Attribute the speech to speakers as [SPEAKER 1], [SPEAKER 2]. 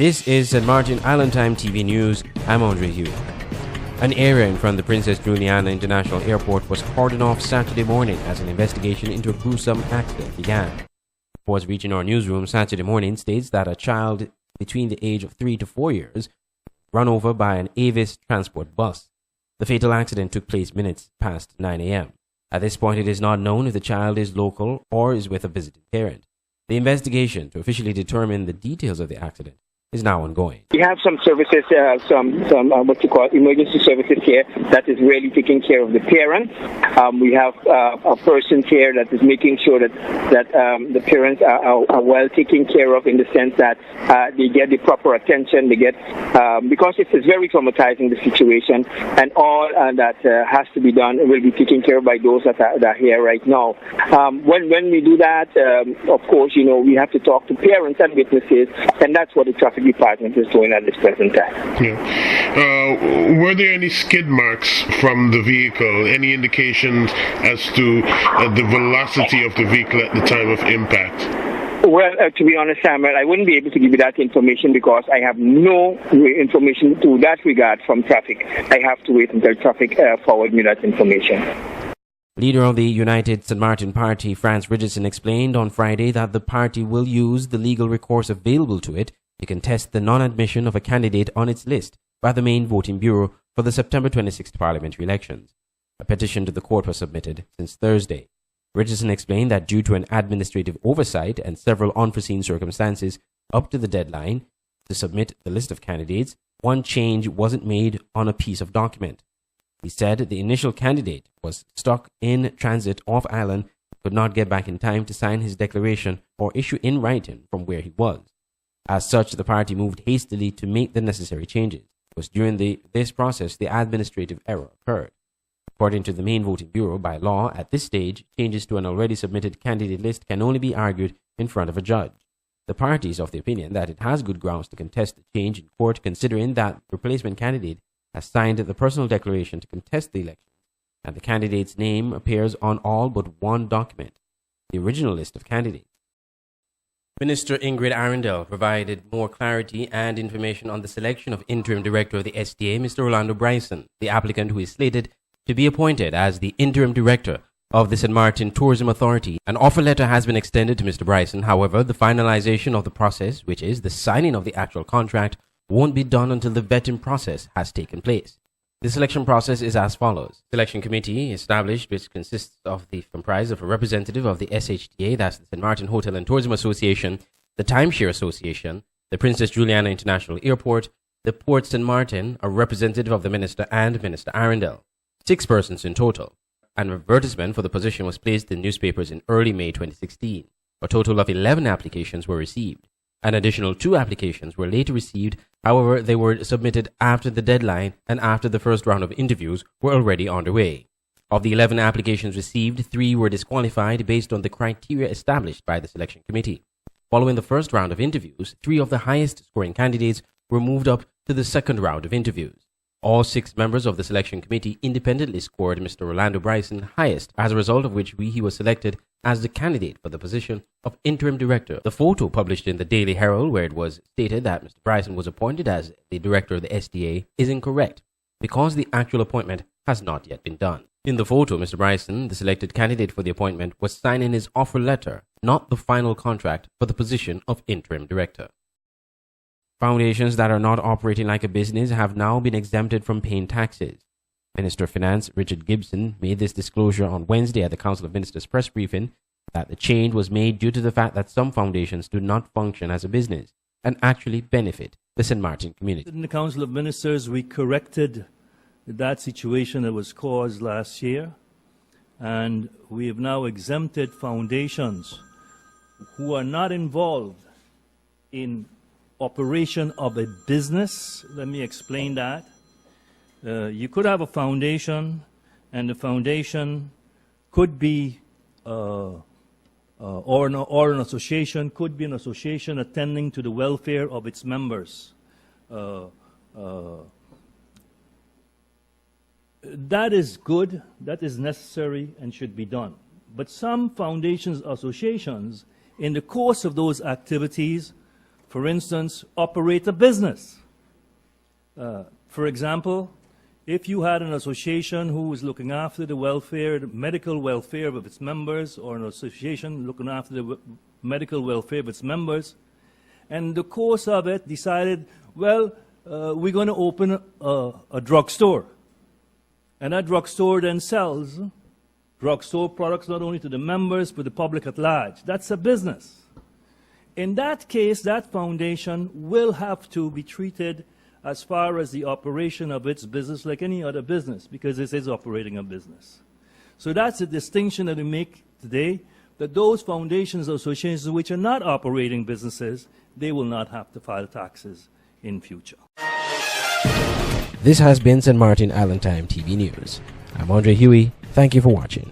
[SPEAKER 1] This is St. Martin Island Time TV News. I'm Andre Hewitt. An area in front of the Princess Juliana International Airport was cordoned off Saturday morning as an investigation into a gruesome accident began. Reports reaching our newsroom Saturday morning states that a child between the age of 3 to 4 years run over by an Avis transport bus. The fatal accident took place minutes past 9 a.m. At this point, it is not known if the child is local or is with a visiting parent. The investigation to officially determine the details of the accident is now ongoing.
[SPEAKER 2] We have some services, what you call emergency services here that is really taking care of the parents. We have a person here that is making sure that the parents are well taken care of in the sense that they get the proper attention. They get because it is very traumatizing, the situation, and all that has to be done will be taken care of by those that are here right now. When we do that, of course, we have to talk to parents and witnesses, and that's what the traffic department is doing at this present time.
[SPEAKER 3] Yeah. Were there any skid marks from the vehicle? Any indications as to the velocity of the vehicle at the time of impact?
[SPEAKER 2] Well, to be honest, Samuel, I wouldn't be able to give you that information because I have no information to that regard from traffic. I have to wait until traffic forward me that information.
[SPEAKER 1] Leader of the United St. Martin Party, Franz Richardson, explained on Friday that the party will use the legal recourse available to it to contest the non-admission of a candidate on its list by the main voting bureau for the September 26th parliamentary elections. A petition to the court was submitted since Thursday. Richardson explained that due to an administrative oversight and several unforeseen circumstances up to the deadline to submit the list of candidates, one change wasn't made on a piece of document. He said the initial candidate was stuck in transit off island, could not get back in time to sign his declaration or issue in writing from where he was. As such, the party moved hastily to make the necessary changes. It was during this process the administrative error occurred. According to the main voting bureau, by law, at this stage, changes to an already submitted candidate list can only be argued in front of a judge. The party is of the opinion that it has good grounds to contest the change in court, considering that the replacement candidate has signed the personal declaration to contest the election, and the candidate's name appears on all but one document, the original list of candidates. Minister Ingrid Arundel provided more clarity and information on the selection of interim director of the SDA, Mr. Orlando Bryson, the applicant who is slated to be appointed as the interim director of the St. Martin Tourism Authority. An offer letter has been extended to Mr. Bryson. However, the finalization of the process, which is the signing of the actual contract, won't be done until the vetting process has taken place. The selection process is as follows. Selection committee established, which comprised of a representative of the SHTA, that's the St. Martin Hotel and Tourism Association, the Timeshare Association, the Princess Juliana International Airport, the Port St. Martin, a representative of the minister, and Minister Arundel. 6 persons in total. An advertisement for the position was placed in newspapers in early May 2016. A total of 11 applications were received. An additional 2 applications were later received. However, they were submitted after the deadline and after the first round of interviews were already underway. Of the 11 applications received, 3 were disqualified based on the criteria established by the selection committee. Following the first round of interviews, 3 of the highest scoring candidates were moved up to the second round of interviews. All 6 members of the selection committee independently scored Mr. Orlando Bryson highest, as a result of which he was selected as the candidate for the position of interim director. The photo published in the Daily Herald, where it was stated that Mr. Bryson was appointed as the director of the SDA, is incorrect because the actual appointment has not yet been done. In the photo, Mr. Bryson, the selected candidate for the appointment, was signing his offer letter, not the final contract for the position of interim director. Foundations that are not operating like a business have now been exempted from paying taxes. Minister of Finance Richard Gibson made this disclosure on Wednesday at the Council of Ministers press briefing that the change was made due to the fact that some foundations do not function as a business and actually benefit the St. Martin community.
[SPEAKER 4] In the Council of Ministers, we corrected that situation that was caused last year, and we have now exempted foundations who are not involved in operation of a business. Let me explain that. You could have a foundation, and the foundation could be, or an association, could be an association attending to the welfare of its members. That is good, that is necessary and should be done. But some foundations, associations, in the course of those activities, for instance, operate a business. For example, if you had an association who was looking after the welfare, the medical welfare of its members, or an association looking after the medical welfare of its members, and in the course of it decided, well, we're going to open a drugstore. And that drugstore then sells drugstore products not only to the members, but the public at large. That's a business. In that case, that foundation will have to be treated as far as the operation of its business like any other business, because it is operating a business. So that's a distinction that we make today, that those foundations or associations which are not operating businesses, they will not have to file taxes in future.
[SPEAKER 1] This has been St. Martin Island Time TV News. I'm Andre Huey. Thank you for watching.